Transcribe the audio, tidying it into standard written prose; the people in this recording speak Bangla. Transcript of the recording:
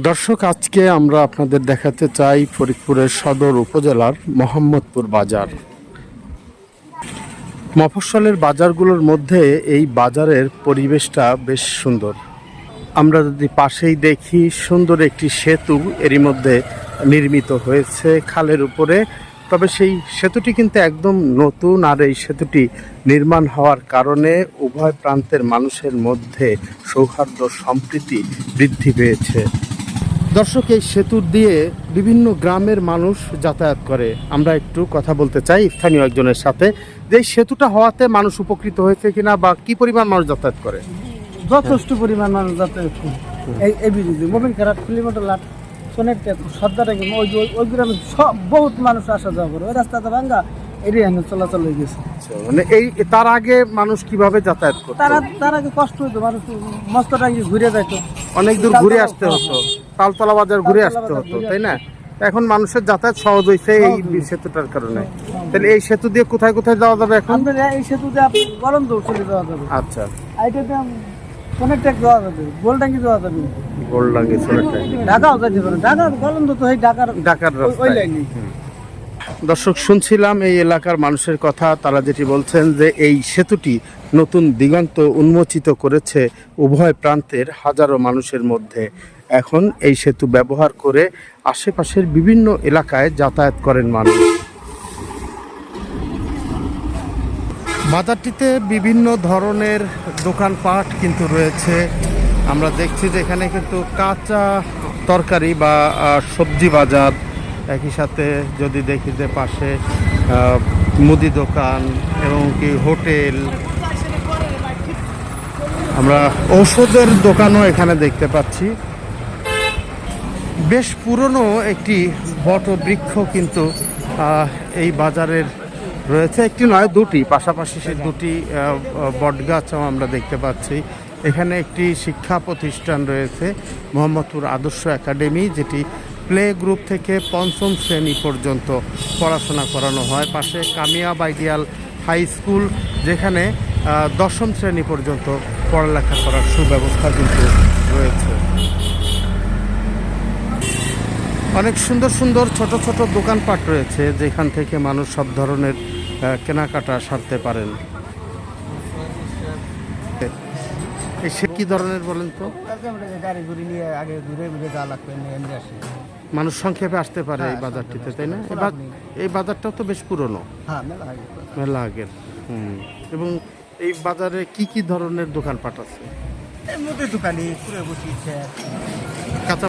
দর্শক, আজকে আমরা আপনাদের দেখাতে চাই ফরিদপুরের সদর উপজেলার মোহাম্মদপুর বাজার। মফস্বলের বাজারগুলোর মধ্যে এই বাজারের পরিবেশটা বেশ সুন্দর। আমরা যদি পাশেই দেখি, সুন্দর একটি সেতু এরই মধ্যে নির্মিত হয়েছে খালের উপরে। তবে সেই সেতুটি কিন্তু একদম নতুন, আর এই সেতুটি নির্মাণ হওয়ার কারণে উভয় প্রান্তের মানুষের মধ্যে সৌহার্দ্য সম্প্রীতি বৃদ্ধি পেয়েছে। দর্শক, এই সেতুর দিয়ে বিভিন্ন গ্রামের মানুষ যাতায়াত করে। আমরা একটু কথা বলতে চাই স্থানীয় একজনের সাথে, যে এই সেতুটা হওয়াতে মানুষ উপকৃত হয়েছে কিনা বা কি পরিমাণ মানুষ যাতায়াত করে। যথেষ্ট পরিমাণ মানুষ যাতায়াত করে। এই বিরুদ্ধে মোবিন কারাট কিলোমিটার লাট সোনের সর্দারে ওই গ্রামে সব বহুত মানুষ আসা যাওয়া করে। ওই রাস্তাটা ভাঙ্গা এরিয়া চলাচল হয়ে গেছে। মানে এই তার আগে মানুষ কিভাবে যাতায়াত করতো? তার আগে কষ্ট হতো, মানুষ মস্তটাঙ্গি ঘুরে যাইতো, অনেক দূর ঘুরে আসতে হতো, তালতলা বাজার ঘুরে আসতে হতো, তাই না? এখন মানুষের যাতায়াত সহজ হয়েছে এই সেতুটার কারণে। তাহলে এই সেতু দিয়ে কোথায় কোথায় যাওয়া যাবে এখন? এই সেতুতে আপনি গরম দৌড় চলে যাওয়া যাবে। আচ্ছা, এইটাতে সোনের ট্যাক যাওয়া যাবে, গোলটাঙ্গি যাওয়া যাবে, গোলডাঙ্গি সোনারটাই, ঢাকাও যাইতে পারে। ঢাকার গরম তো এই ঢাকার ওই রাস্তা। লাইনে। দর্শক, শুনছিলাম এই এলাকার মানুষের কথা। তারা যেটি বলছেন যে এই সেতুটি নতুন দিগন্ত উন্মোচিত করেছে উভয় প্রান্তের হাজারো মানুষের মধ্যে। এখন এই সেতু ব্যবহার করে আশেপাশের বিভিন্ন এলাকায় যাতায়াত করেন মানুষ। বাজারটিতে বিভিন্ন ধরনের দোকানপাট কিন্তু রয়েছে। আমরা দেখছি যে এখানে কিন্তু কাঁচা তরকারি বা সবজি বাজার, একই সাথে যদি দেখি যে পাশে মুদি দোকান এবং কি হোটেল, আমরা ঔষধের দোকানও এখানে দেখতে পাচ্ছি। বেশ পুরনো একটি বট বৃক্ষ কিন্তু এই বাজারের রয়েছে, একটি নয় দুটি, পাশাপাশি সেই দুটি বট গাছও আমরা দেখতে পাচ্ছি। এখানে একটি শিক্ষা প্রতিষ্ঠান রয়েছে, মোহাম্মদপুর আদর্শ একাডেমি, যেটি প্লে গ্রুপ থেকে পঞ্চম শ্রেণী পর্যন্ত পড়াশোনা করানো হয়। পাশে কামিয়াব আইডিয়াল হাই স্কুল, যেখানে দশম শ্রেণী পর্যন্ত পড়ালেখা করার সুব্যবস্থা কিন্তু রয়েছে। অনেক সুন্দর সুন্দর ছোট ছোট দোকানপাট রয়েছে, যেখান থেকে মানুষ সব ধরনের কেনাকাটা সারতে পারেন। সে কি ধরনের বলেন তো? গাড়ি ঘুরি নিয়ে আগে ঘুরে ঘুরে যাওয়া লাগবে, মানুষ সংক্ষেপে আসতে পারে এই বাজারটিতে, তাই না? এই বাজারটাও তো বেশ পুরনো, মেলা আগের। এবং এই বাজারে কি কি ধরনের দোকানপাট আছে? মুদি দোকানি, পুরো বসিয়েছে, কাঁচা